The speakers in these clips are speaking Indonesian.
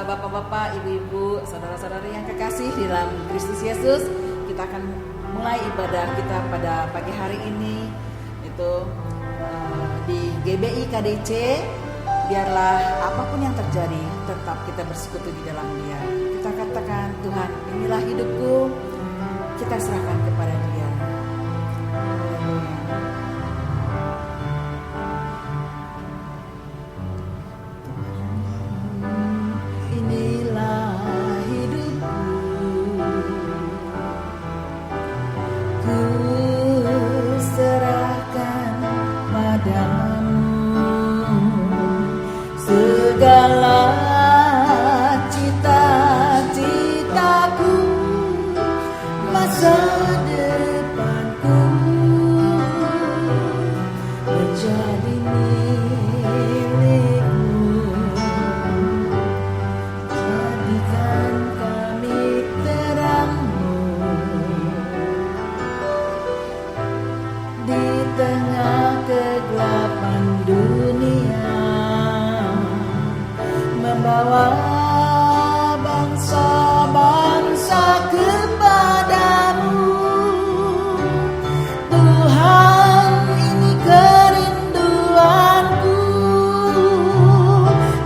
bapak-bapak, ibu-ibu, saudara-saudari yang kekasih di dalam Kristus Yesus, kita akan mulai ibadah kita pada pagi hari ini itu di GBI KDC. Biarlah apapun yang terjadi, tetap kita bersekutu di dalam Dia. Kita katakan, Tuhan, inilah hidupku, kita serahkan kepada Dia. Inilah hidupku, ku serahkan padamu. Segala cita-citaku, masa depanku menjadi milikmu. Jadikan kami terangmu di tengah kegelapan dunia, membawa bangsa-bangsa kepadamu. Tuhan, ini kerinduanku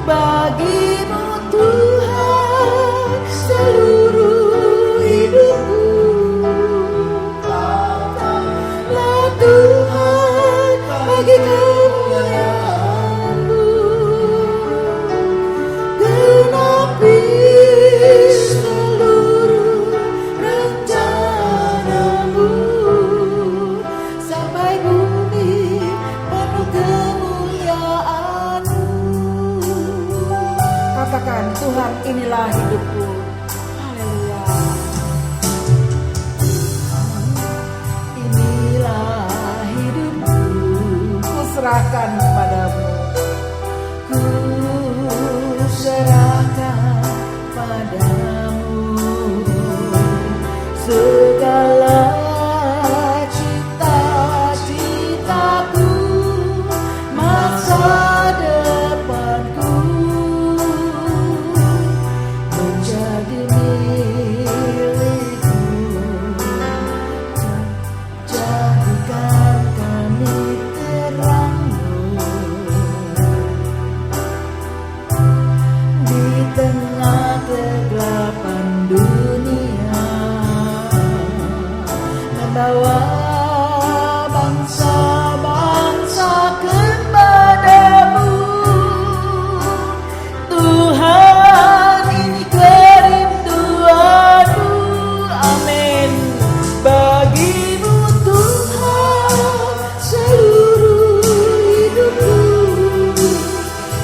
bagimu, Tuhan, seluruh hidupku. Katakanlah Tuhan, bagi kemuliaan-Mu. Genapi seluruh rencana-Mu, sampai bumi penuh kemuliaan-Mu. Katakan, Tuhan, inilah hidupku. Haleluya. Inilah hidupku, ku serahkan padamu. Ku serahkan padamu segala cita-citaku, masa depanku menjadi milikmu. Jadikan kami terangmu di tengah kegelapan dunia, membawa bangsa-bangsa kepadamu. Tuhan, ini kerinduanku. Amin. Bagimu, Tuhan, seluruh hidupku.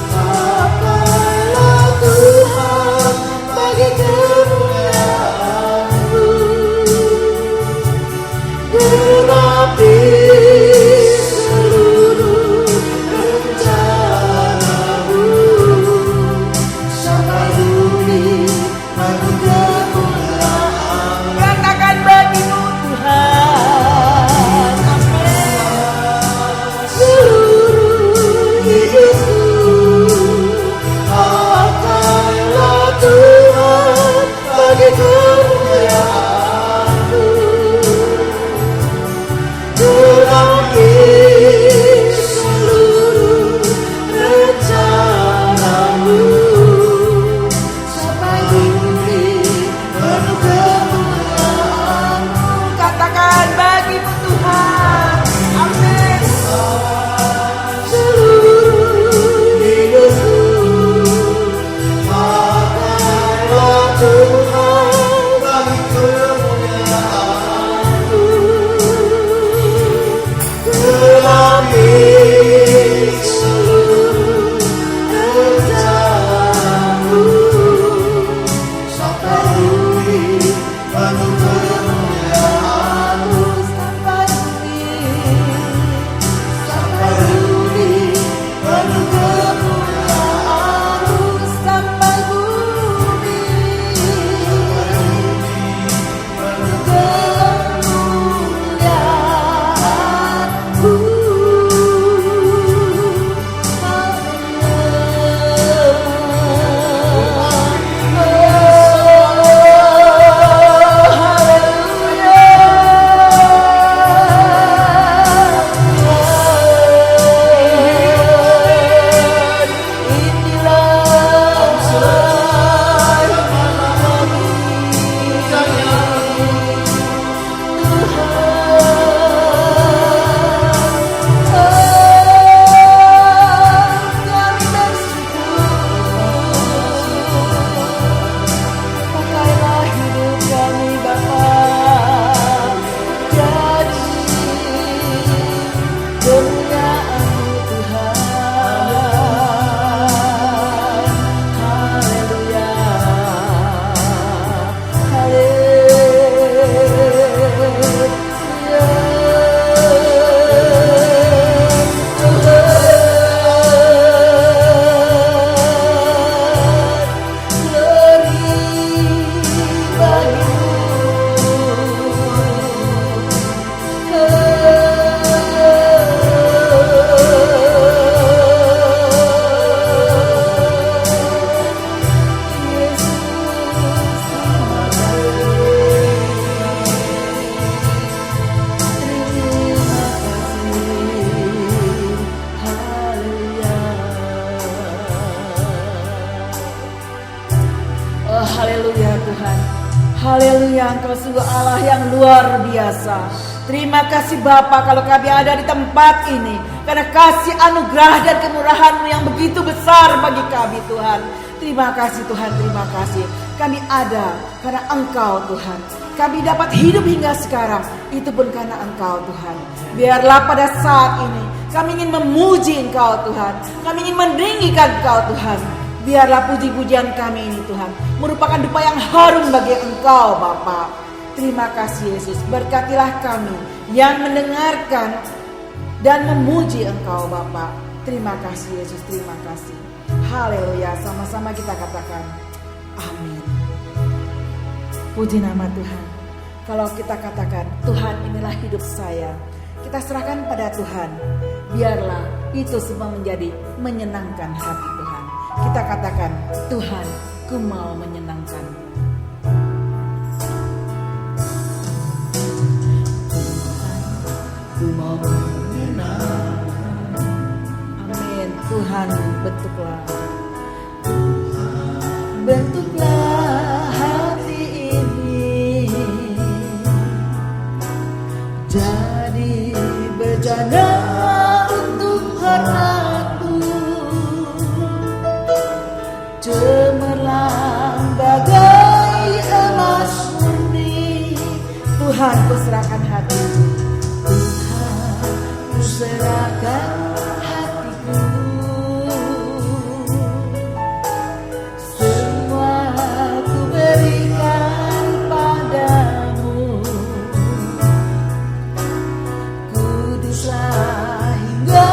Katakanlah Tuhan, bagi haleluya Tuhan. Haleluya, Engkau sungguh Allah yang luar biasa. Terima kasih Bapa kalau kami ada di tempat ini, karena kasih anugerah dan kemurahan-Mu yang begitu besar bagi kami Tuhan. Terima kasih Tuhan, terima kasih. Kami ada karena Engkau Tuhan. Kami dapat hidup hingga sekarang, itu pun karena Engkau Tuhan. Biarlah pada saat ini kami ingin memuji Engkau Tuhan. Kami ingin meninggikan Engkau Tuhan. Biarlah puji-pujian kami ini Tuhan merupakan dupa yang harum bagi Engkau Bapa. Terima kasih Yesus, berkatilah kami yang mendengarkan dan memuji Engkau Bapa. Terima kasih Yesus, terima kasih. Haleluya, sama-sama kita katakan amin. Puji nama Tuhan. Kalau kita katakan Tuhan inilah hidup saya, kita serahkan pada Tuhan. Biarlah itu semua menjadi menyenangkan hati Tuhan. Kita katakan, Tuhan, ku mau menyenangkan. Tuhan, ku mau menyenangkan. Amin. Tuhan, bentuklah. Bentuklah hati ini jadi bejana untuk hartaku, cemerlang bagai emas murni. Tuhan, ku serahkan hati. Tuhan, ku serahkan hatiku. Semua ku berikan padamu. Kuduslah hingga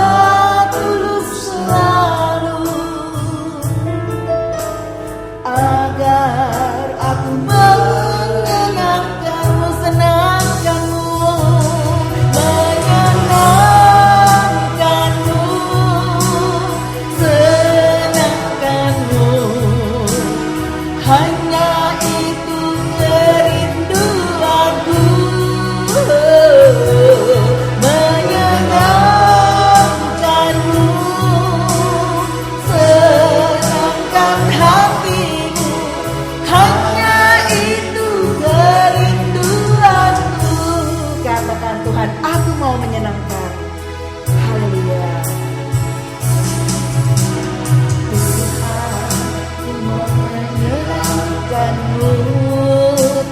tulus selalu, agar aku menyenangkanmu, senangkanmu, menyenangkanmu, senangkanmu. Hanya itu kerinduanku, menyenangkanmu, senangkan hatimu. Hanya itu kerinduanku. Katakan, Tuhan, aku mau menyenangkan. Haleluya. Tuhan, aku mau menyenangkanmu.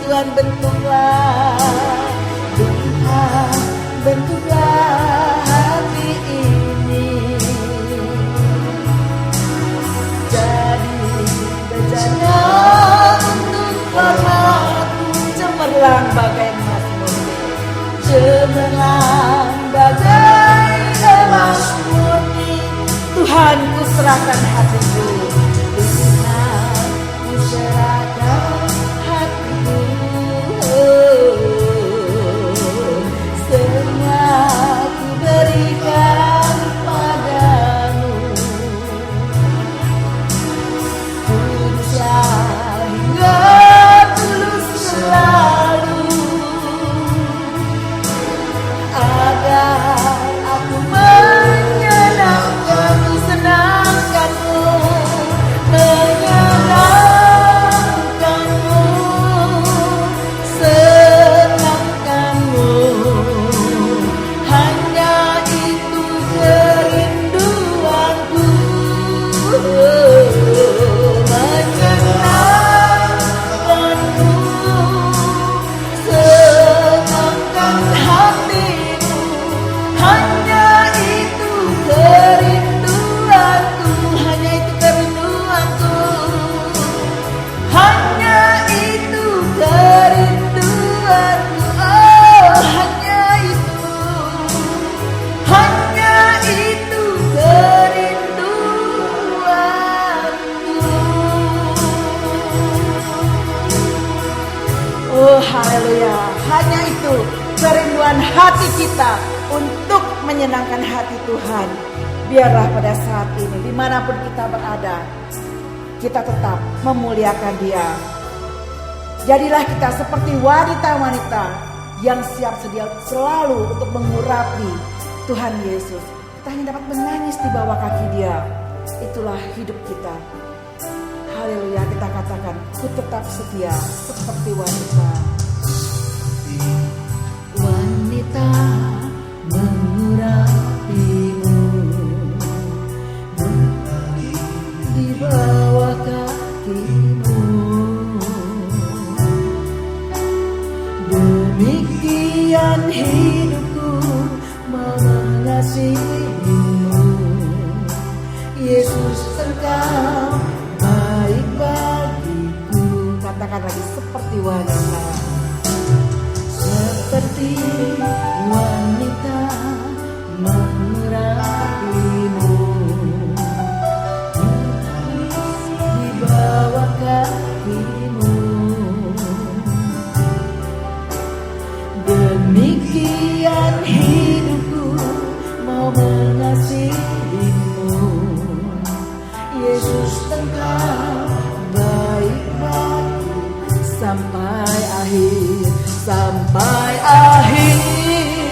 Tuhan, bentuklah. Tuhan, bentuklah hati ini jadi bejana untuk hormatmu, cemerlang bagai emas murni, cemerlang bagai emas murni. Tuhan, ku serahkan hatiku. Tuhan, ku serahkan hatiku. Semua ku berikan padamu. Kuduslah hingga tulus selalu, agar aku menyenangkanmu, senangkanmu, menyenangkanmu, senangkanmu. Hanya itu kerinduanku, menyenangkanmu, senangkan hatimu. Hanya itu kerinduanku, hanya itu kerinduanku, hanya itu kerinduanku. Oh, hanya itu kerinduanku. Oh, haleluya. Hanya itu kerinduan hati kita untuk menyenangkan hati Tuhan. Biarlah pada saat ini dimanapun kita berada, kita tetap memuliakan Dia. Jadilah kita seperti wanita-wanita yang siap sedia selalu untuk mengurapi Tuhan Yesus. Kita hanya dapat menangis di bawah kaki Dia. Itulah hidup kita. Haleluya, kita katakan katakan, ku tetap setia seperti wanita. Wanita mengurapimu di bawah kakimu. Demikian hidupku mau mengasihimu. Yesus, Engkau baik bagiku. Katakan lagi, seperti wanita. Seperti wanita mengurapimu di bawah kakimu. Demikian hidupku mau mengasihimu. Yesus, Engkau baik bagiku sampai akhir. Sampai akhir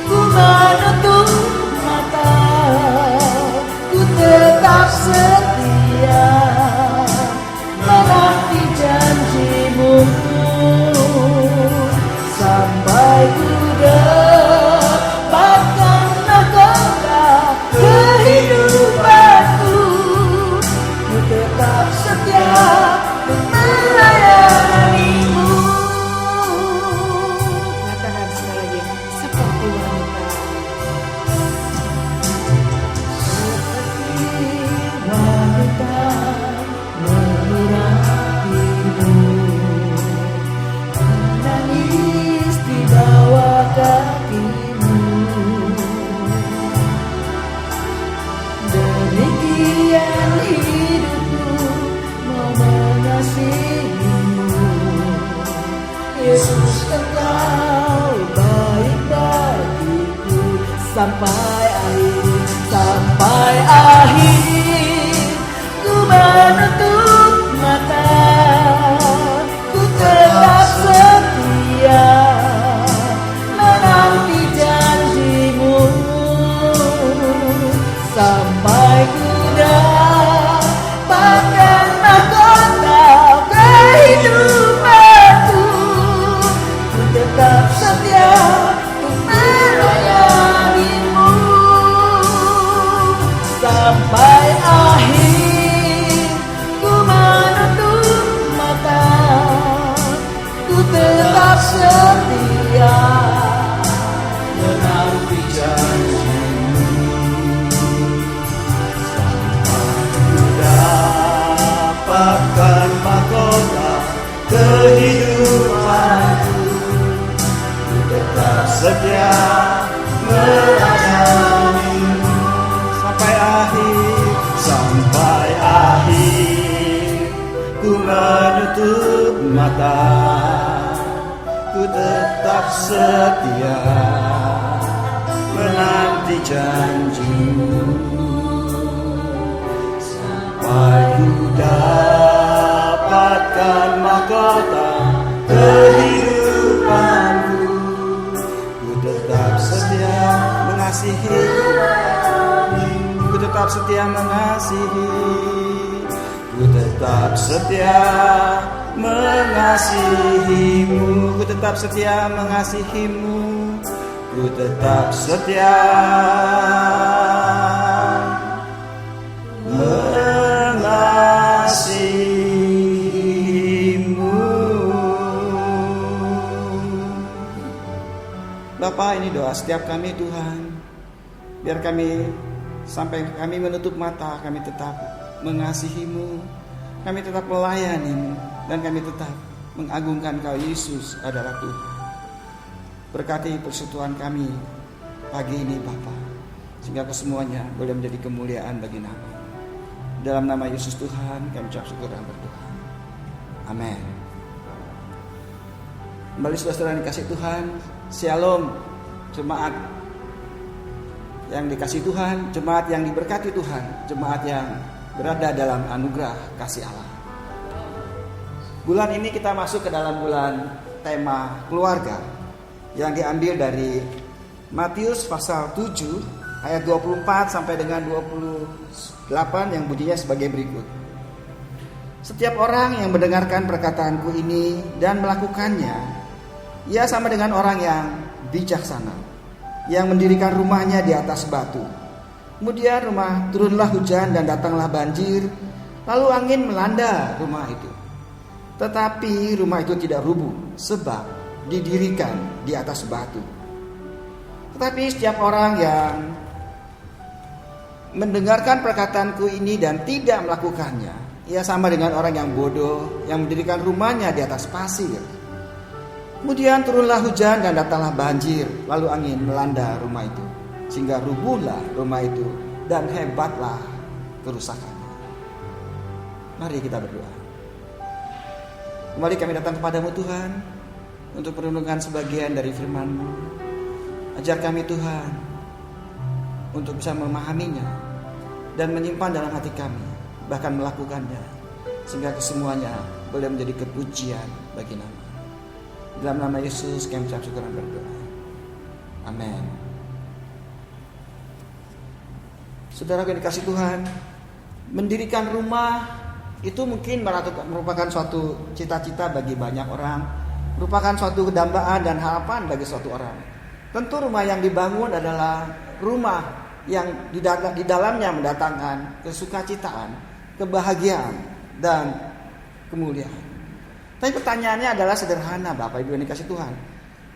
ku menutup mata, ku tetap setia menanti janjimu. Sampai ku dapatkan mahkota kehidupanku, ku tetap setia melayanimu. Katakan sekali lagi, seperti wanita. Seperti wanita mengurapimu, menangis di bawah kakimu. Demikian hidupku mau mengasihimu. Yesus, Engkau baik bagiku sampai akhir. Sampai akhir ku menutup mata, ku tetap setia menanti janjimu. Sampai ku dapatkan mahkota kehidupanku, ku tetap setia untuk melayanimu. Sampai akhir ku menutup mata, ku tetap setia menanti janjimu. Dapatkan mahkota kehidupanku, ku tetap setia melayanimu. Sampai akhir, sampai akhir ku menutup mata, ku tetap setia menanti janjimu. Sampai ku dapatkan mahkota kehidupanku, ku tetap setia mengasihi, ku tetap setia mengasihi, ku tetap setia mengasihimu, ku tetap setia mengasihimu, ku tetap setia mengasihimu. Bapa, ini doa setiap kami Tuhan. Biar kami sampai kami menutup mata, kami tetap mengasihimu, kami tetap melayanimu, dan kami tetap mengagungkan Kau Yesus adalah Tuhan. Berkati persekutuan kami pagi ini Bapa, sehingga kesemuanya boleh menjadi kemuliaan bagi nama. Dalam nama Yesus Tuhan kami ucap syukur dan berdoa. Amin. Kembali saudara yang dikasih Tuhan, Shalom jemaat yang dikasih Tuhan, jemaat yang diberkati Tuhan, jemaat yang berada dalam anugerah kasih Allah. Bulan ini kita masuk ke dalam bulan tema keluarga yang diambil dari Matius pasal 7 ayat 24 sampai dengan 28 yang bunyinya sebagai berikut. Setiap orang yang mendengarkan perkataanku ini dan melakukannya, ia sama dengan orang yang bijaksana, yang mendirikan rumahnya di atas batu. Kemudian turunlah hujan dan datanglah banjir, lalu angin melanda rumah itu. Tetapi rumah itu tidak rubuh, sebab didirikan di atas batu. Tetapi setiap orang yang mendengarkan perkataanku ini dan tidak melakukannya, ia sama dengan orang yang bodoh, yang mendirikan rumahnya di atas pasir. Kemudian turunlah hujan dan datanglah banjir, lalu angin melanda rumah itu, sehingga rubuhlah rumah itu dan hebatlah kerusakannya. Mari kita berdoa. Kembali kami datang kepadamu Tuhan, untuk merenungkan sebagian dari firman-Mu. Ajar kami Tuhan, untuk bisa memahaminya dan menyimpan dalam hati kami, bahkan melakukannya, sehingga kesemuanya boleh menjadi kepujian bagi nama. Dalam nama Yesus kami ucap syukur dan berdoa. Amin. Saudara yang dikasihi Tuhan, mendirikan rumah itu mungkin merupakan suatu cita-cita bagi banyak orang, merupakan suatu kedambaan dan harapan bagi suatu orang. Tentu rumah yang dibangun adalah rumah yang di dalamnya mendatangkan kesukacitaan, kebahagiaan, dan kemuliaan. Tapi pertanyaannya adalah sederhana, Bapak Ibu yang dikasihi Tuhan.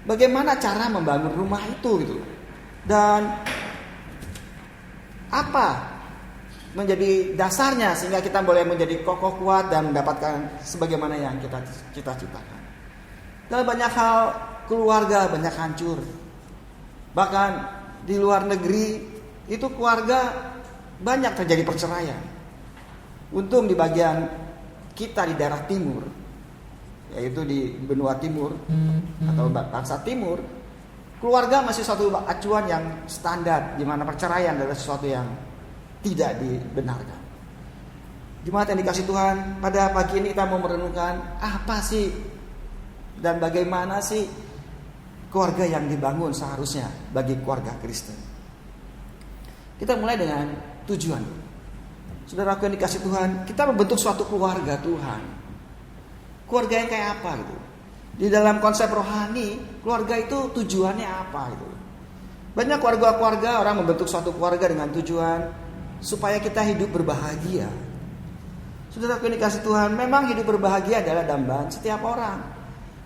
Bagaimana cara membangun rumah itu gitu? Dan apa menjadi dasarnya sehingga kita boleh menjadi kokoh kuat dan mendapatkan sebagaimana yang kita cita-citakan? Dalam banyak hal keluarga banyak hancur. Bahkan di luar negeri itu keluarga banyak terjadi perceraian. Untung di bagian kita di daerah timur, yaitu di benua timur atau bangsa timur, keluarga masih suatu acuan yang standar, di mana perceraian adalah sesuatu yang tidak dibenarkan. Jemaat yang dikasihi Tuhan, pada pagi ini kita mau merenungkan apa sih dan bagaimana sih keluarga yang dibangun seharusnya bagi keluarga Kristen. Kita mulai dengan tujuan. Saudaraku yang dikasihi Tuhan, kita membentuk suatu keluarga Tuhan. Keluarga yang kayak apa gitu? Di dalam konsep rohani, keluarga itu tujuannya apa gitu? Banyak keluarga orang membentuk suatu keluarga dengan tujuan supaya kita hidup berbahagia. Saudaraku yang dikasihi Tuhan, memang hidup berbahagia adalah dambaan setiap orang.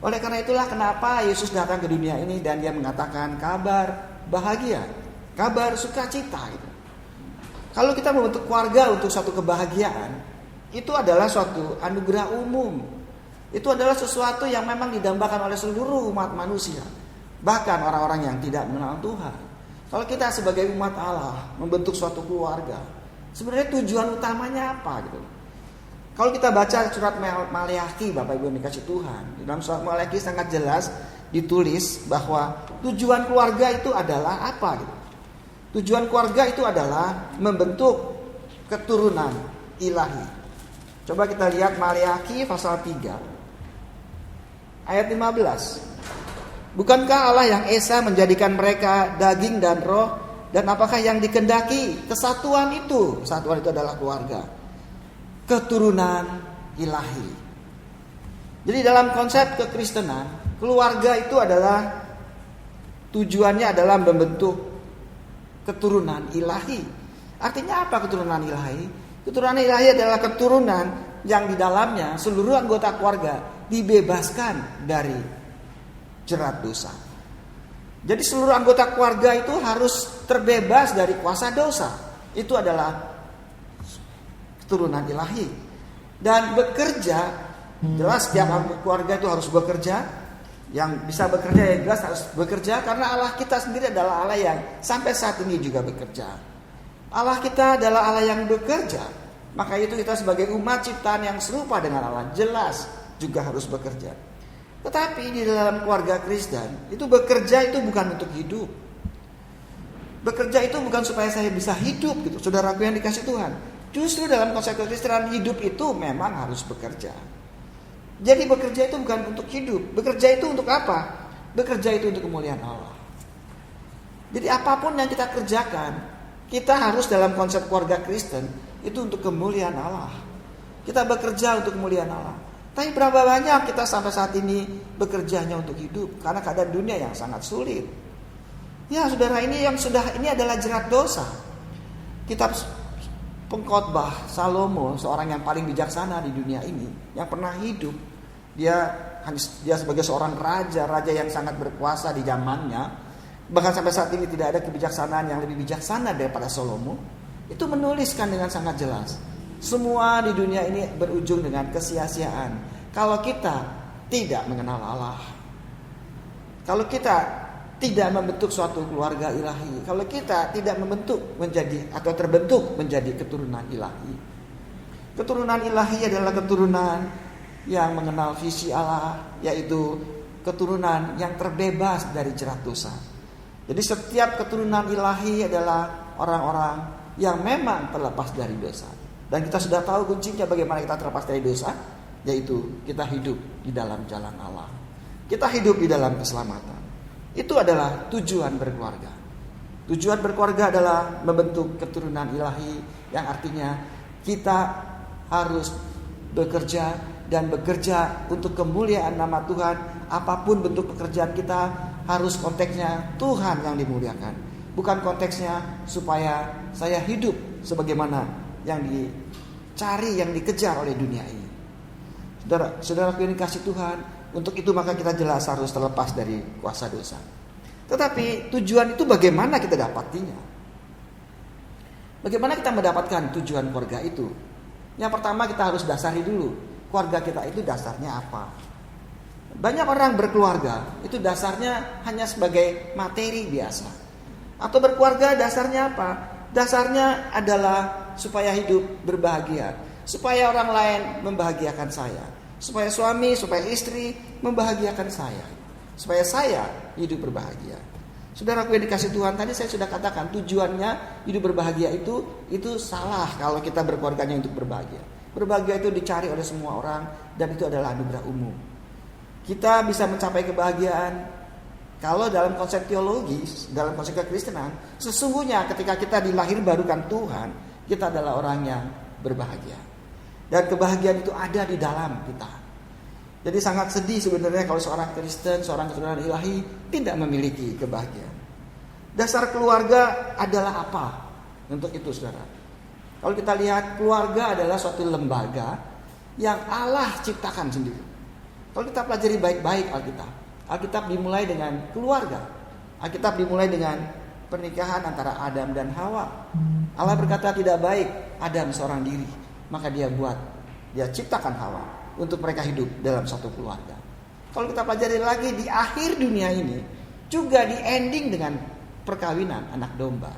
Oleh karena itulah kenapa Yesus datang ke dunia ini dan dia mengatakan kabar bahagia, kabar sukacita gitu. Kalau kita membentuk keluarga untuk suatu kebahagiaan, itu adalah suatu anugerah umum. Itu adalah sesuatu yang memang didambakan oleh seluruh umat manusia, bahkan orang-orang yang tidak mengenal Tuhan. Kalau kita sebagai umat Allah membentuk suatu keluarga, sebenarnya tujuan utamanya apa gitu? Kalau kita baca surat Maleakhi, Bapak Ibu yang dikasihi Tuhan, di dalam surat Maleakhi sangat jelas ditulis bahwa tujuan keluarga itu adalah apa gitu? Tujuan keluarga itu adalah membentuk keturunan ilahi. Coba kita lihat Maleakhi pasal 3 ayat 15. Bukankah Allah yang esa menjadikan mereka daging dan roh, dan apakah yang dikendaki kesatuan itu? Kesatuan itu adalah keluarga, keturunan ilahi. Jadi dalam konsep kekristenan, keluarga itu adalah tujuannya adalah membentuk keturunan ilahi. Artinya apa keturunan ilahi? Keturunan ilahi adalah keturunan yang di dalamnya seluruh anggota keluarga dibebaskan dari jerat dosa. Jadi seluruh anggota keluarga itu harus terbebas dari kuasa dosa. Itu adalah keturunan ilahi. Dan bekerja, jelas setiap anggota keluarga itu harus bekerja. Yang bisa bekerja yang jelas harus bekerja, karena Allah kita sendiri adalah Allah yang sampai saat ini juga bekerja. Allah kita adalah Allah yang bekerja. Maka itu kita sebagai umat ciptaan yang serupa dengan Allah jelas juga harus bekerja. Tetapi di dalam keluarga Kristen itu bekerja itu bukan untuk hidup. Bekerja itu bukan supaya saya bisa hidup gitu. Saudaraku yang dikasihi Tuhan, justru dalam konsep kekristenan hidup itu memang harus bekerja. Jadi bekerja itu bukan untuk hidup. Bekerja itu untuk apa? Bekerja itu untuk kemuliaan Allah. Jadi apapun yang kita kerjakan, kita harus dalam konsep keluarga Kristen itu untuk kemuliaan Allah. Kita bekerja untuk kemuliaan Allah. Tapi berapa banyak kita sampai saat ini bekerjanya untuk hidup karena keadaan dunia yang sangat sulit. Ya saudara, ini adalah jerat dosa. Kitab Pengkhotbah Salomo, seorang yang paling bijaksana di dunia ini, yang pernah hidup, dia sebagai seorang raja yang sangat berkuasa di zamannya, bahkan sampai saat ini tidak ada kebijaksanaan yang lebih bijaksana daripada Salomo. Itu menuliskan dengan sangat jelas, semua di dunia ini berujung dengan kesia-siaan kalau kita tidak mengenal Allah. Kalau kita tidak membentuk suatu keluarga ilahi, kalau kita tidak terbentuk menjadi keturunan ilahi. Keturunan ilahi adalah keturunan yang mengenal visi Allah, yaitu keturunan yang terbebas dari jerat dosa. Jadi setiap keturunan ilahi adalah orang-orang yang memang terlepas dari dosa. Dan kita sudah tahu kuncinya bagaimana kita terlepas dari dosa, yaitu kita hidup di dalam jalan Allah. Kita hidup di dalam keselamatan. Itu adalah tujuan berkeluarga. Tujuan berkeluarga adalah membentuk keturunan ilahi, yang artinya kita harus bekerja untuk kemuliaan nama Tuhan. Apapun bentuk pekerjaan kita, harus konteksnya Tuhan yang dimuliakan, bukan konteksnya supaya saya hidup sebagaimana yang dicari, yang dikejar oleh dunia ini. Saudara-saudaraku yang dikasihi Tuhan, untuk itu maka kita jelas harus terlepas dari kuasa dosa. Tetapi tujuan itu bagaimana kita dapatinya? Bagaimana kita mendapatkan tujuan keluarga itu? Yang pertama kita harus dasari dulu, keluarga kita itu dasarnya apa? Banyak orang berkeluarga itu dasarnya hanya sebagai materi biasa. Atau berkeluarga dasarnya apa? Dasarnya adalah supaya hidup berbahagia, supaya orang lain membahagiakan saya, supaya suami, supaya istri membahagiakan saya, supaya saya hidup berbahagia. Saudaraku yang dikasihi Tuhan, tadi saya sudah katakan tujuannya hidup berbahagia itu salah kalau kita berkeluarganya untuk berbahagia. Berbahagia itu dicari oleh semua orang dan itu adalah anugerah umum. Kita bisa mencapai kebahagiaan kalau dalam konsep teologis, dalam konsep kekristenan, sesungguhnya ketika kita dilahir barukan Tuhan, kita adalah orang yang berbahagia. Dan kebahagiaan itu ada di dalam kita. Jadi sangat sedih sebenarnya kalau seorang Kristen, seorang keturunan ilahi tidak memiliki kebahagiaan. Dasar keluarga adalah apa? Untuk itu saudara, kalau kita lihat keluarga adalah suatu lembaga yang Allah ciptakan sendiri. Kalau kita pelajari baik-baik Alkitab dimulai dengan keluarga. Alkitab dimulai dengan pernikahan antara Adam dan Hawa. Allah berkata tidak baik Adam seorang diri, maka dia ciptakan Hawa untuk mereka hidup dalam satu keluarga. Kalau kita pelajari lagi di akhir dunia ini juga di ending dengan perkawinan anak domba.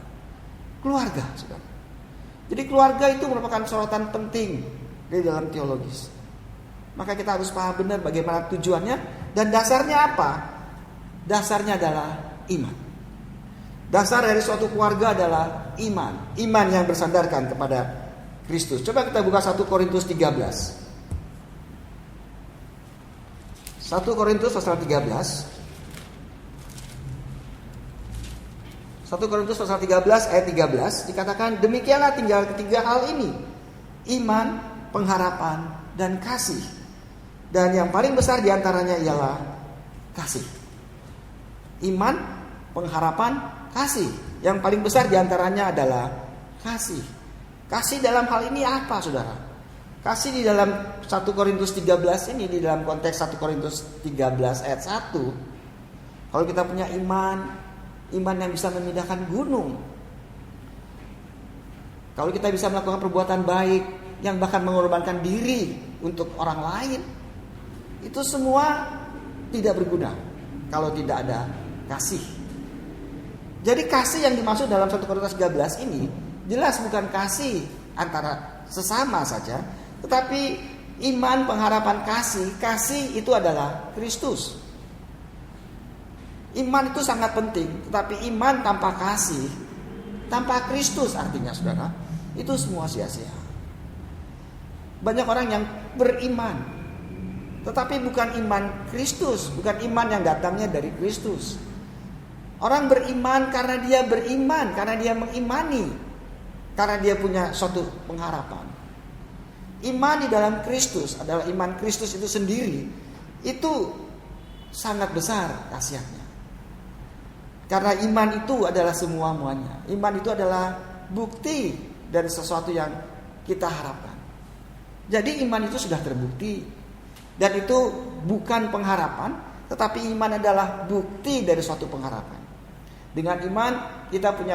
Keluarga, saudara. Jadi keluarga itu merupakan sorotan penting di dalam teologis. Maka kita harus paham benar bagaimana tujuannya dan dasarnya apa? Dasarnya adalah iman. Dasar dari suatu keluarga adalah iman. Iman yang bersandarkan kepada Kristus. Coba kita buka 1 Korintus 13. 1 Korintus pasal 13. 1 Korintus pasal 13 ayat 13 dikatakan demikianlah tinggal ketiga hal ini, iman, pengharapan, dan kasih. Dan yang paling besar diantaranya ialah kasih. Iman, pengharapan, kasih. Yang paling besar diantaranya adalah kasih. Kasih dalam hal ini apa saudara? Kasih di dalam 1 Korintus 13 ini, di dalam konteks 1 Korintus 13 ayat 1. Kalau kita punya iman yang bisa memindahkan gunung. Kalau kita bisa melakukan perbuatan baik yang bahkan mengorbankan diri untuk orang lain, itu semua tidak berguna kalau tidak ada kasih. Jadi kasih yang dimaksud dalam 1 Korintus 13 ini jelas bukan kasih antara sesama saja, tetapi iman, pengharapan, kasih itu adalah Kristus. Iman itu sangat penting, tetapi iman tanpa kasih, tanpa Kristus artinya saudara, itu semua sia-sia. Banyak orang yang beriman, tetapi bukan iman Kristus, bukan iman yang datangnya dari Kristus. Orang beriman karena dia mengimani, karena dia punya suatu pengharapan. iman di dalam Kristus adalah iman Kristus itu sendiri, itu sangat besar khasiatnya. Karena iman itu adalah semua-muanya. Iman itu adalah bukti dari sesuatu yang kita harapkan. Jadi iman itu sudah terbukti. Dan itu bukan pengharapan, tetapi iman adalah bukti dari suatu pengharapan. Dengan iman kita punya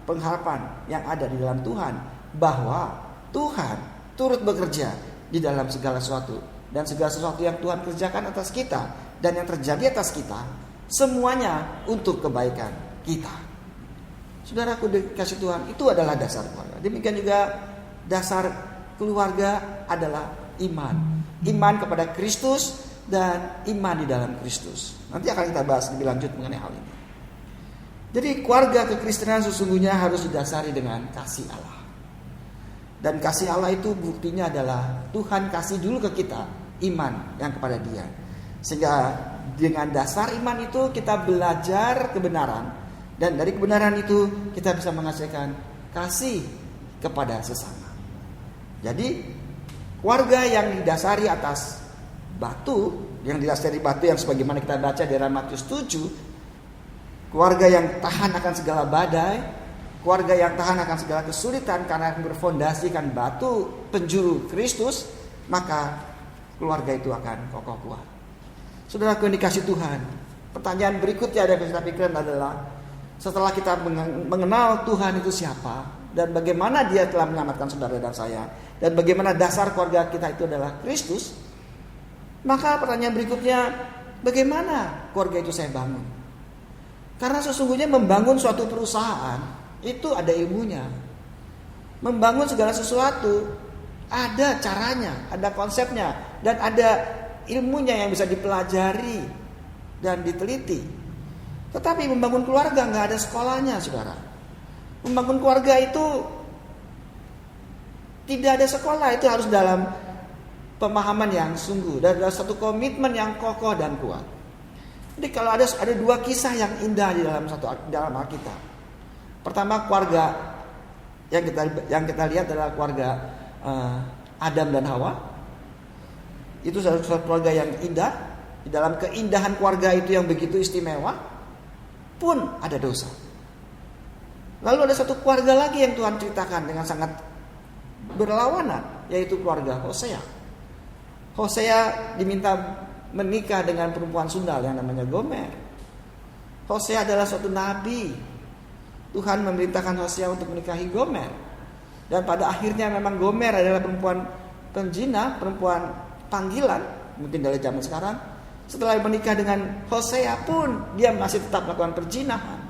pengharapan yang ada di dalam Tuhan, bahwa Tuhan turut bekerja di dalam segala sesuatu, dan segala sesuatu yang Tuhan kerjakan atas kita dan yang terjadi atas kita, semuanya untuk kebaikan kita. Saudaraku dikasih Tuhan, itu adalah dasar keluarga. Demikian juga dasar keluarga adalah iman. Iman kepada Kristus dan iman di dalam Kristus. Nanti akan kita bahas lebih lanjut mengenai hal ini. Jadi keluarga kekristenan sesungguhnya harus didasari dengan kasih Allah. Dan kasih Allah itu buktinya adalah Tuhan kasih dulu ke kita iman yang kepada Dia. Sehingga dengan dasar iman itu kita belajar kebenaran, dan dari kebenaran itu kita bisa menghasilkan kasih kepada sesama. Jadi keluarga yang didasari atas batu, yang didasari batu yang sebagaimana kita baca di dalam Matius 7, keluarga yang tahan akan segala badai, keluarga yang tahan akan segala kesulitan karena berfondasikan batu penjuru Kristus, maka keluarga itu akan kokoh kuat. Saudara yang dikasih Tuhan, pertanyaan berikutnya yang kita pikirkan adalah, setelah kita mengenal Tuhan itu siapa, dan bagaimana Dia telah menyelamatkan saudara dan saya, dan bagaimana dasar keluarga kita itu adalah Kristus, maka pertanyaan berikutnya, bagaimana keluarga itu saya bangun? Karena sesungguhnya membangun suatu perusahaan itu ada ilmunya. Membangun segala sesuatu ada caranya, ada konsepnya, dan ada ilmunya yang bisa dipelajari dan diteliti. Tetapi membangun keluarga nggak ada sekolahnya, saudara. Membangun keluarga itu tidak ada sekolah, itu harus dalam pemahaman yang sungguh dan ada satu komitmen yang kokoh dan kuat. Jadi kalau ada dua kisah yang indah di dalam Alkitab. Pertama, keluarga yang kita lihat adalah keluarga Adam dan Hawa. Itu satu keluarga yang indah. Di dalam keindahan keluarga itu yang begitu istimewa pun ada dosa. Lalu ada satu keluarga lagi yang Tuhan ceritakan dengan sangat berlawanan, yaitu keluarga Hosea. Hosea diminta menikah dengan perempuan sundal yang namanya Gomer. Hosea adalah suatu nabi. Tuhan memerintahkan Hosea untuk menikahi Gomer. Dan pada akhirnya memang Gomer adalah perempuan penzina, perempuan panggilan, mungkin dari zaman sekarang. Setelah menikah dengan Hosea pun dia masih tetap melakukan perzinahan,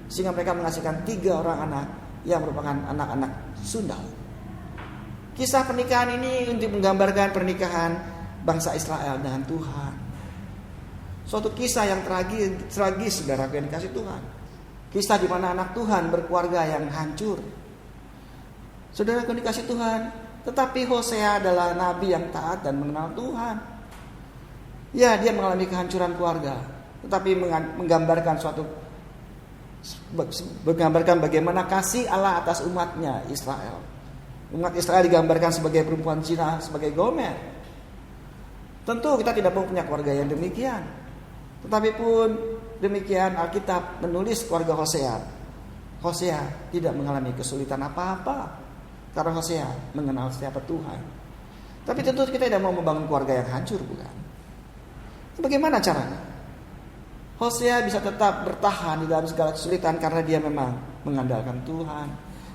sehingga mereka menghasilkan 3 orang anak yang merupakan anak-anak sundal. Kisah pernikahan ini untuk menggambarkan pernikahan bangsa Israel dengan Tuhan. Suatu kisah yang tragis, saudara yang dikasih Tuhan. Kisah di mana anak Tuhan berkeluarga yang hancur. Saudara yang dikasih Tuhan, tetapi Hosea adalah nabi yang taat dan mengenal Tuhan. Ya, dia mengalami kehancuran keluarga, tetapi menggambarkan bagaimana kasih Allah atas umatnya Israel. Umat Israel digambarkan sebagai perempuan zina, sebagai Gomer. Tentu kita tidak mau punya keluarga yang demikian. Tetapi pun demikian Alkitab menulis keluarga Hosea. Hosea tidak mengalami kesulitan apa-apa, karena Hosea mengenal siapa Tuhan. Tapi tentu kita tidak mau membangun keluarga yang hancur, bukan? Bagaimana caranya? Hosea bisa tetap bertahan di dalam segala kesulitan karena dia memang mengandalkan Tuhan.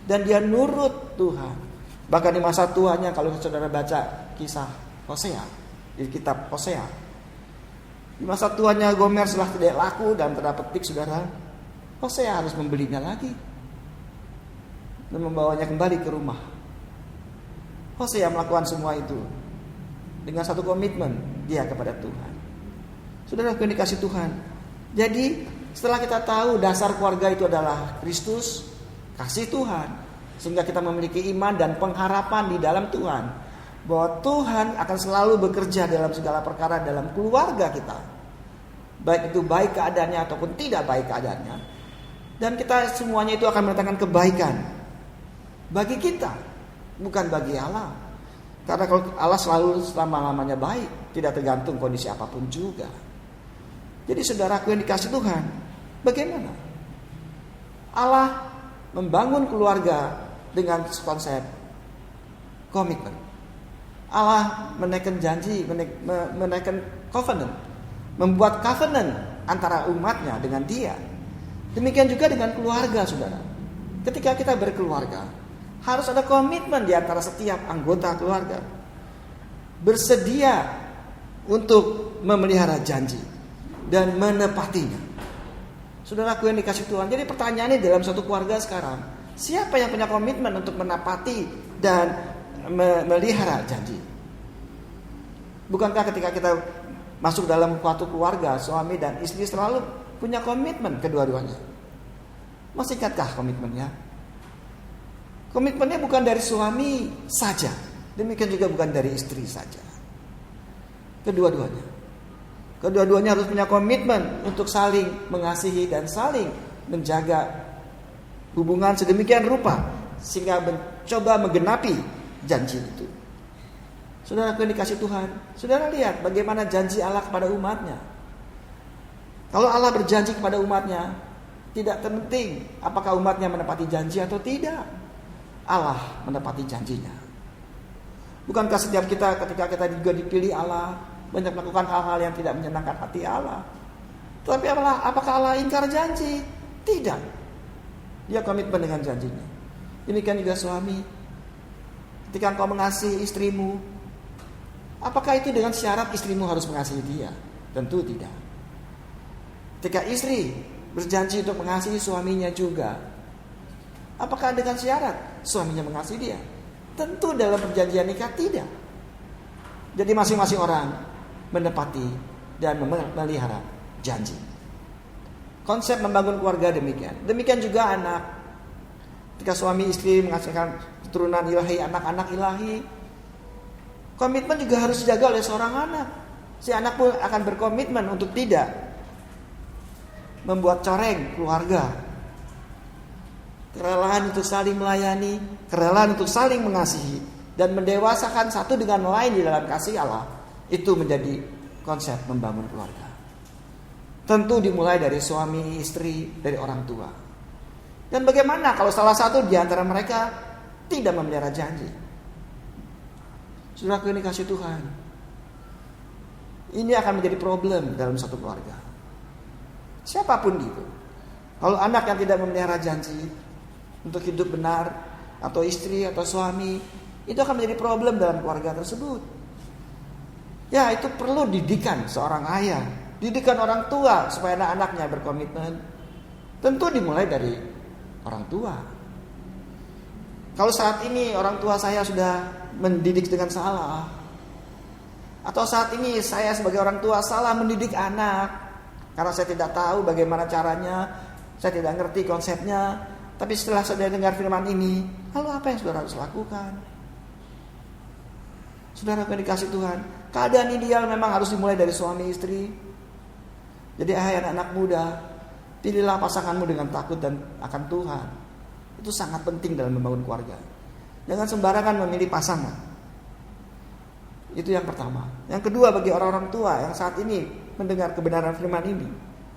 Dan dia nurut Tuhan. Bahkan di masa tuanya, kalau saudara baca kisah Hosea, di kitab Hosea, di masa tuanya Gomer setelah tidak laku dan terdapat petik, saudara, Hosea harus membelinya lagi dan membawanya kembali ke rumah. Hosea melakukan semua itu dengan satu komitmen dia kepada Tuhan. Saudara yang dikasih Tuhan, jadi setelah kita tahu dasar keluarga itu adalah Kristus, kasih Tuhan, sehingga kita memiliki iman dan pengharapan di dalam Tuhan, bahwa Tuhan akan selalu bekerja dalam segala perkara dalam keluarga kita, baik itu baik keadaannya ataupun tidak baik keadaannya, dan kita semuanya itu akan mendatangkan kebaikan bagi kita, bukan bagi Allah. Karena kalau Allah selalu selama-lamanya baik, tidak tergantung kondisi apapun juga. Jadi saudaraku yang dikasih Tuhan, bagaimana? Allah membangun keluarga dengan konsep komitmen. Allah menaikkan janji, menaikkan covenant, membuat covenant antara umatnya dengan Dia. Demikian juga dengan keluarga, saudara. Ketika kita berkeluarga, harus ada komitmen di antara setiap anggota keluarga. Bersedia untuk memelihara janji dan menepatinya. Saudaraku yang dikasih Tuhan, jadi pertanyaannya dalam satu keluarga sekarang, siapa yang punya komitmen untuk menepati dan memelihara janji? Bukankah ketika kita masuk dalam suatu keluarga, suami dan istri selalu punya komitmen kedua-duanya? Masih ingatkah komitmennya? Komitmennya bukan dari suami saja, demikian juga bukan dari istri saja. Kedua-duanya harus punya komitmen untuk saling mengasihi dan saling menjaga hubungan sedemikian rupa sehingga mencoba menggenapi janji itu. Saudara yang dikasih Tuhan, saudara lihat bagaimana janji Allah kepada umatnya. Kalau Allah berjanji kepada umatnya, tidak penting apakah umatnya menepati janji atau tidak. Allah menepati janjinya. Bukankah setiap kita ketika kita juga dipilih Allah, banyak melakukan hal-hal yang tidak menyenangkan hati Allah. Tapi apakah Allah ingkar janji? Tidak. Dia komitmen dengan janjinya. Demikian juga suami. Ketika engkau mengasihi istrimu, apakah itu dengan syarat istrimu harus mengasihi dia? Tentu tidak. Ketika istri berjanji untuk mengasihi suaminya juga, apakah dengan syarat suaminya mengasihi dia? Tentu dalam perjanjian nikah tidak. Jadi masing-masing orang menepati dan memelihara janji. Konsep membangun keluarga demikian. Demikian juga anak. Ketika suami istri menghasilkan keturunan ilahi, anak-anak ilahi, komitmen juga harus dijaga oleh seorang anak. Si anak pun akan berkomitmen untuk tidak membuat coreng keluarga. Kerelaan untuk saling melayani, kerelaan untuk saling mengasihi dan mendewasakan satu dengan lain di dalam kasih Allah. Itu menjadi konsep membangun keluarga. Tentu dimulai dari suami, istri, dari orang tua. Dan bagaimana kalau salah satu di antara mereka tidak memelihara janji? Saudaraku yang dikasih Tuhan, ini akan menjadi problem dalam satu keluarga. Siapapun itu. Kalau anak yang tidak memelihara janji untuk hidup benar, atau istri atau suami, itu akan menjadi problem dalam keluarga tersebut. Ya, itu perlu didikan seorang ayah, didikan orang tua supaya anak-anaknya berkomitmen. Tentu dimulai dari orang tua. Kalau saat ini orang tua saya sudah mendidik dengan salah, atau saat ini saya sebagai orang tua salah mendidik anak karena saya tidak tahu bagaimana caranya, saya tidak ngerti konsepnya, tapi setelah saya dengar firman ini, lalu apa yang saudara harus lakukan? Saudara yang dikasih Tuhan, keadaan ideal memang harus dimulai dari suami istri. Jadi hai anak-anak muda, pilihlah pasanganmu dengan takut dan akan Tuhan. Itu sangat penting dalam membangun keluarga. Jangan sembarangan memilih pasangan. Itu yang pertama. Yang kedua, bagi orang-orang tua yang saat ini mendengar kebenaran firman ini,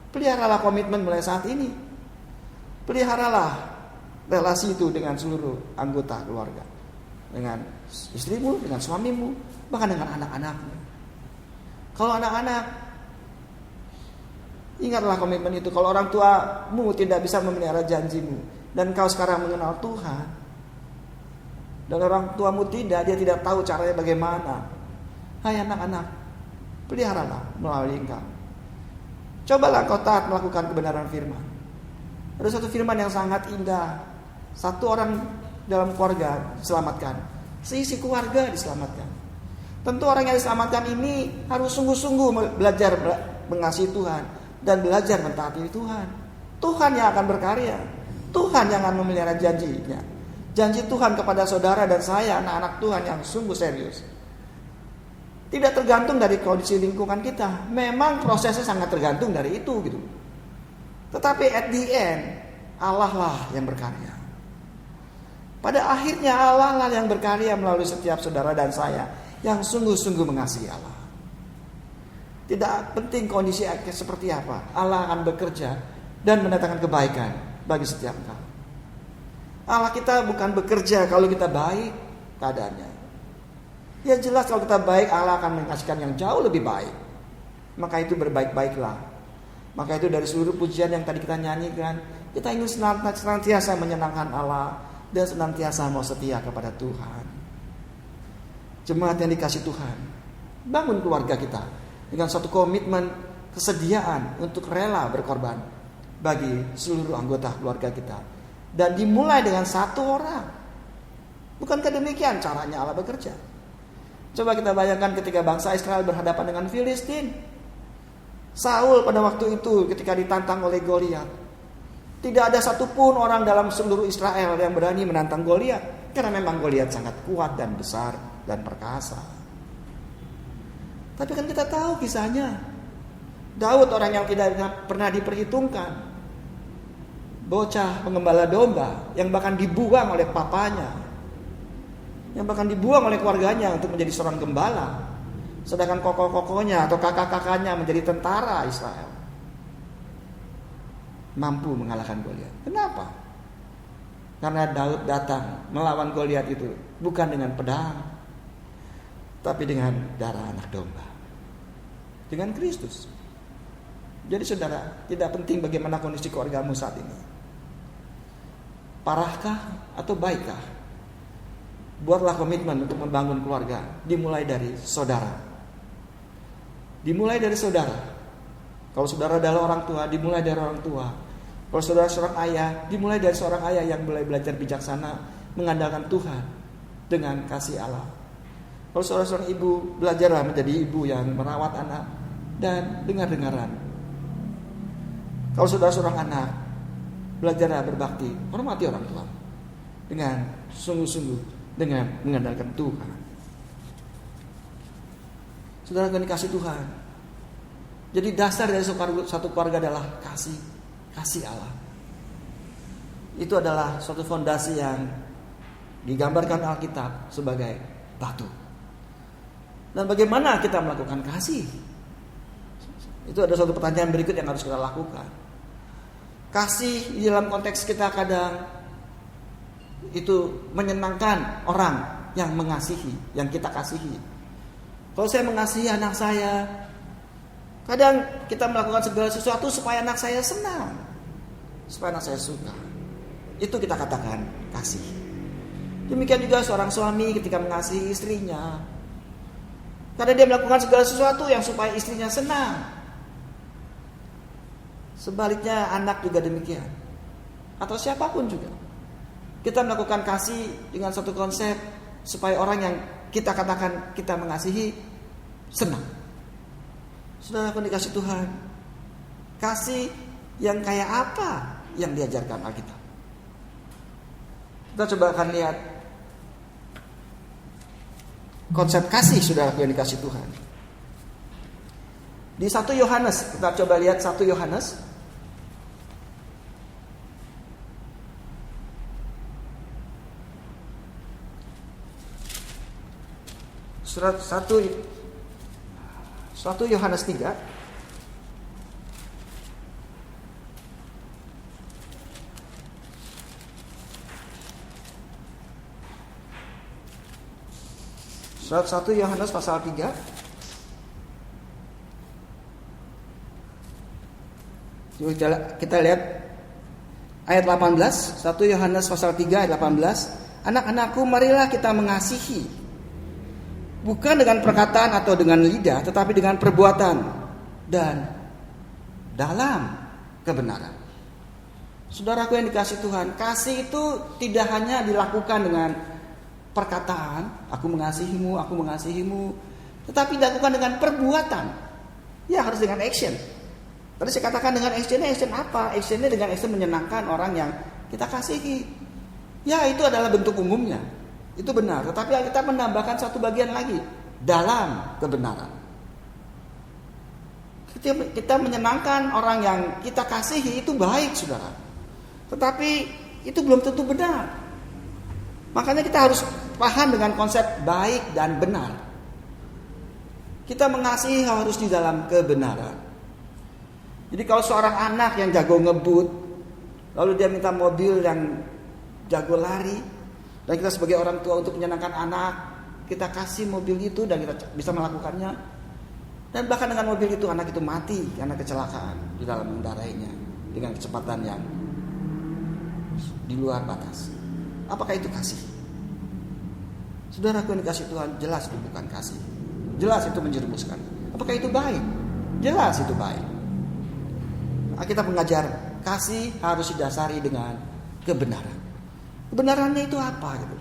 peliharalah komitmen mulai saat ini. Peliharalah relasi itu dengan seluruh anggota keluarga. Dengan istrimu, dengan suamimu, bahkan dengan anak-anakmu. Kalau anak-anak, ingatlah komitmen itu. Kalau orang tuamu tidak bisa memelihara janjimu, dan kau sekarang mengenal Tuhan, dan orang tuamu tidak, dia tidak tahu caranya bagaimana. Hai anak-anak, peliharalah melalui engkau. Cobalah kau taat melakukan kebenaran firman. Ada satu firman yang sangat indah. Satu orang dalam keluarga diselamatkan, seisi keluarga diselamatkan. Tentu orang yang diselamatkan ini harus sungguh-sungguh belajar mengasihi Tuhan dan belajar mentaati Tuhan. Tuhan yang akan berkarya, Tuhan yang akan memelihara janjinya. Janji Tuhan kepada saudara dan saya, anak-anak Tuhan yang sungguh serius, tidak tergantung dari kondisi lingkungan kita. Memang prosesnya sangat tergantung dari itu gitu. Tetapi at the end, Allah lah yang berkarya. Pada akhirnya Allah lah yang berkarya melalui setiap saudara dan saya yang sungguh-sungguh mengasihi Allah. Tidak penting kondisi seperti apa, Allah akan bekerja dan mendatangkan kebaikan bagi setiap engkau. Allah kita bukan bekerja kalau kita baik keadaannya. Ya jelas kalau kita baik, Allah akan mengasihkan yang jauh lebih baik. Maka itu berbaik-baiklah. Maka itu dari seluruh pujian yang tadi kita nyanyikan, kita ingin senantiasa menyenangkan Allah dan senantiasa mau setia kepada Tuhan. Jemaat yang dikasih Tuhan, bangun keluarga kita dengan suatu komitmen, kesediaan untuk rela berkorban bagi seluruh anggota keluarga kita. Dan dimulai dengan satu orang. Bukankah demikian caranya Allah bekerja? Coba kita bayangkan ketika bangsa Israel berhadapan dengan Filistin. Saul pada waktu itu ketika ditantang oleh Goliat, tidak ada satupun orang dalam seluruh Israel yang berani menantang Goliat, karena memang Goliat sangat kuat dan besar dan perkasa. Tapi kan kita tahu kisahnya. Daud orang yang tidak pernah diperhitungkan, bocah pengembala domba yang bahkan dibuang oleh papanya, yang bahkan dibuang oleh keluarganya untuk menjadi seorang gembala, sedangkan kokoh-kokohnya atau kakak-kakaknya menjadi tentara Israel, mampu mengalahkan Goliat. Kenapa? Karena Daud datang melawan Goliat itu bukan dengan pedang, tapi dengan darah anak domba, dengan Kristus. Jadi saudara, tidak penting bagaimana kondisi keluargamu saat ini, parahkah atau baikkah, buatlah komitmen untuk membangun keluarga. Dimulai dari saudara. Dimulai dari saudara. Kalau saudara adalah orang tua, dimulai dari orang tua. Kalau saudara seorang ayah, dimulai dari seorang ayah yang mulai belajar bijaksana, mengandalkan Tuhan dengan kasih Allah. Kalau saudara seorang ibu, belajarlah menjadi ibu yang merawat anak dan dengar-dengaran. Kalau saudara seorang anak, belajarlah berbakti, hormati orang tua dengan sungguh-sungguh, dengan mengandalkan Tuhan. Saudara akan dikasih Tuhan. Jadi dasar dari satu keluarga adalah kasih Allah. Itu adalah suatu fondasi yang digambarkan Alkitab sebagai batu. Dan bagaimana kita melakukan kasih? Itu ada suatu pertanyaan berikut yang harus kita lakukan. Kasih di dalam konteks kita kadang itu menyenangkan orang yang mengasihi, yang kita kasihi. Kalau saya mengasihi anak saya, kadang kita melakukan segala sesuatu supaya anak saya senang, supaya anak saya suka. Itu kita katakan kasih. Demikian juga seorang suami ketika mengasihi istrinya, karena dia melakukan segala sesuatu yang supaya istrinya senang. Sebaliknya anak juga demikian, atau siapapun juga. Kita melakukan kasih dengan satu konsep supaya orang yang kita katakan kita mengasihi senang. Saudara akan dikasih Tuhan, kasih yang kayak apa yang diajarkan Alkitab? Kita coba akan lihat konsep kasih saudara yang dikasih Tuhan. Di 1 Yohanes, kita coba lihat 1 Yohanes. Surat 1 Yohanes 3. Surat 1 Yohanes pasal 3. Kita lihat ayat 18. 1 Yohanes pasal 3 ayat 18. Anak-anakku, marilah kita mengasihi, bukan dengan perkataan atau dengan lidah, tetapi dengan perbuatan dan dalam kebenaran. Saudaraku yang dikasih Tuhan, kasih itu tidak hanya dilakukan dengan perkataan, aku mengasihimu, tetapi dilakukan dengan perbuatan. Ya, harus dengan action. Tadi saya katakan dengan actionnya, action apa? Actionnya dengan action menyenangkan orang yang kita kasihi. Ya, itu adalah bentuk umumnya. Itu benar, tetapi kita menambahkan satu bagian lagi, dalam kebenaran. Kita menyenangkan orang yang kita kasihi itu baik, saudara. Tetapi itu belum tentu benar. Makanya kita harus paham dengan konsep baik dan benar. Kita mengasihi harus di dalam kebenaran. Jadi kalau seorang anak yang jago ngebut, lalu dia minta mobil yang jago lari, dan kita sebagai orang tua untuk menyenangkan anak, kita kasih mobil itu dan kita bisa melakukannya. Dan bahkan dengan mobil itu anak itu mati karena kecelakaan di dalam mengendarainya dengan kecepatan yang di luar batas. Apakah itu kasih? Saudaraku yang dikasih Tuhan, jelas itu bukan kasih. Jelas itu menjerumuskan. Apakah itu baik? Jelas itu baik. Alkitab mengajar kasih harus didasari dengan kebenaran. Kebenarannya itu apa gitu?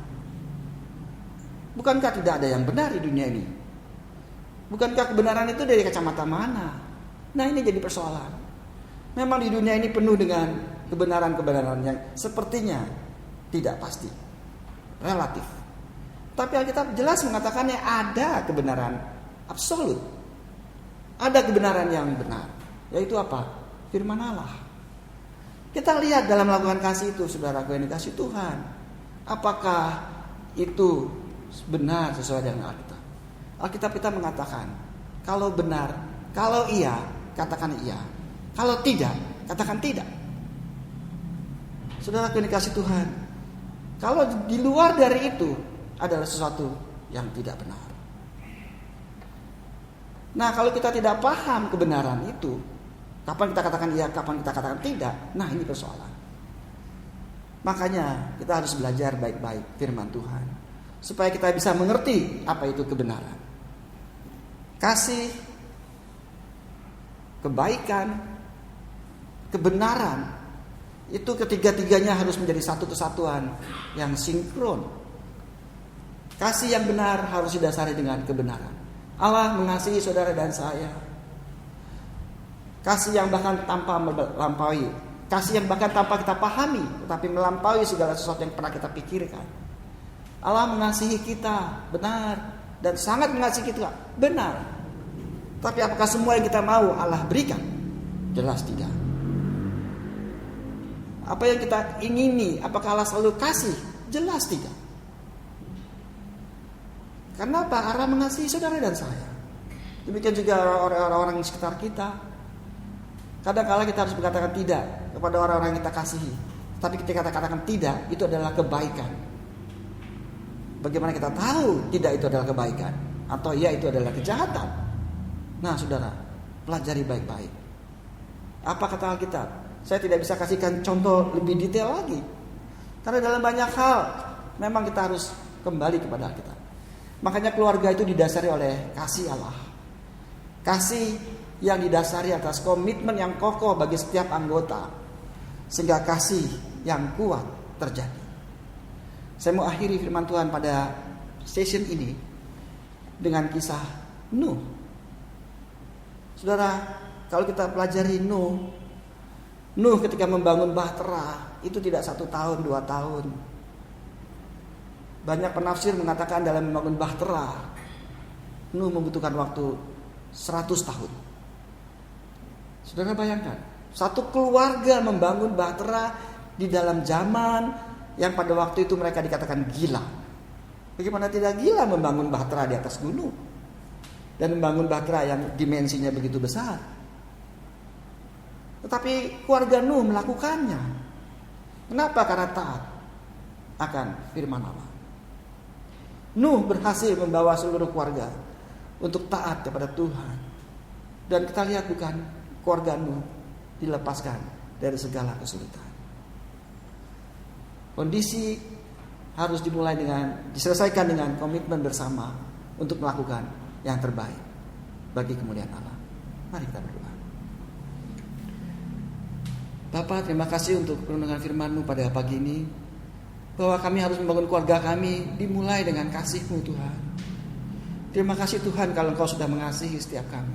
Bukankah tidak ada yang benar di dunia ini? Bukankah kebenaran itu dari kacamata mana? Nah, ini jadi persoalan. Memang di dunia ini penuh dengan kebenaran-kebenaran yang sepertinya tidak pasti, relatif. Tapi Alkitab jelas mengatakannya ada kebenaran absolut. Ada kebenaran yang benar. Yaitu apa? Firman Allah. Kita lihat dalam melakukan kasih itu, saudaraku yang dikasih Tuhan. Apakah itu benar sesuai dengan Alkitab? Alkitab kita mengatakan, kalau benar, kalau iya, katakan iya. Kalau tidak, katakan tidak. Saudaraku yang dikasih Tuhan, kalau di luar dari itu adalah sesuatu yang tidak benar. Nah, kalau kita tidak paham kebenaran itu, kapan kita katakan iya, kapan kita katakan tidak, nah ini persoalan. Makanya kita harus belajar baik-baik firman Tuhan, supaya kita bisa mengerti apa itu kebenaran. Kasih, kebaikan, kebenaran, itu ketiga-tiganya harus menjadi satu kesatuan yang sinkron. Kasih yang benar harus didasari dengan kebenaran. Allah mengasihi saudara dan saya. Kasih yang bahkan tanpa melampaui, kasih yang bahkan tanpa kita pahami, tetapi melampaui segala sesuatu yang pernah kita pikirkan. Allah mengasihi kita benar dan sangat mengasihi kita benar. Tapi apakah semua yang kita mau Allah berikan? Jelas tidak. Apa yang kita ingini, apakah Allah selalu kasih? Jelas tidak. Karena apa? Allah mengasihi saudara dan saya. Demikian juga orang-orang di sekitar kita. Kadang-kala kita harus mengatakan tidak kepada orang-orang yang kita kasihi. Tapi ketika kita katakan tidak, itu adalah kebaikan. Bagaimana kita tahu tidak itu adalah kebaikan? Atau iya itu adalah kejahatan? Nah saudara, pelajari baik-baik. Apa kata Alkitab? Saya tidak bisa kasihkan contoh lebih detail lagi. Karena dalam banyak hal, memang kita harus kembali kepada Alkitab. Makanya keluarga itu didasari oleh kasih Allah. Kasih yang didasari atas komitmen yang kokoh bagi setiap anggota. Sehingga kasih yang kuat terjadi. Saya mau akhiri firman Tuhan pada session ini dengan kisah Nuh. Saudara, kalau kita pelajari Nuh ketika membangun bahtera itu tidak 1 tahun, 2 tahun. Banyak penafsir mengatakan dalam membangun bahtera Nuh membutuhkan waktu 100 tahun. Saudara bayangkan, satu keluarga membangun bahtera di dalam zaman yang pada waktu itu mereka dikatakan gila. Bagaimana tidak gila membangun bahtera di atas gunung dan membangun bahtera yang dimensinya begitu besar. Tetapi keluarga Nuh melakukannya. Kenapa? Karena taat akan firman Allah. Nuh berhasil membawa seluruh keluarga untuk taat kepada Tuhan. Dan kita lihat bukan keluarga Nuh dilepaskan dari segala kesulitan. Kondisi harus diselesaikan dengan komitmen bersama untuk melakukan yang terbaik bagi kemuliaan Allah. Mari kita berdoa. Bapa, terima kasih untuk perlindungan firman-Mu pada pagi ini. Bahwa kami harus membangun keluarga kami dimulai dengan kasih-Mu Tuhan. Terima kasih Tuhan kalau Engkau sudah mengasihi setiap kami.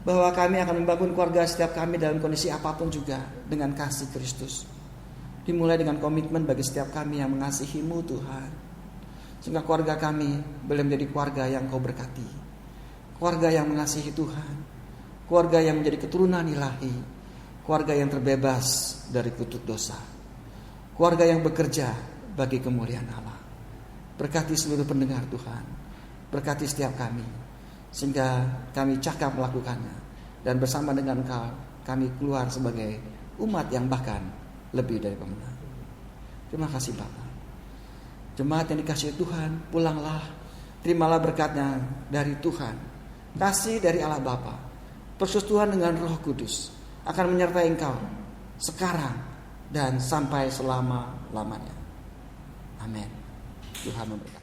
Bahwa kami akan membangun keluarga setiap kami dalam kondisi apapun juga dengan kasih Kristus. Dimulai dengan komitmen bagi setiap kami yang mengasihi-Mu Tuhan. Sehingga keluarga kami boleh menjadi keluarga yang Kau berkati. Keluarga yang mengasihi Tuhan. Keluarga yang menjadi keturunan ilahi. Keluarga yang terbebas dari kutuk dosa. Keluarga yang bekerja bagi kemuliaan Allah. Berkati seluruh pendengar Tuhan, berkati setiap kami, sehingga kami cakap melakukannya, dan bersama dengan Engkau kami keluar sebagai umat yang bahkan lebih dari pemenang. Terima kasih Bapa. Jemaat yang dikasihi Tuhan, pulanglah, terimalah berkatnya dari Tuhan. Kasih dari Allah Bapa, persekutuan dengan Roh Kudus akan menyertai engkau sekarang dan sampai selama-lamanya. Amin. Tuhan memberkati.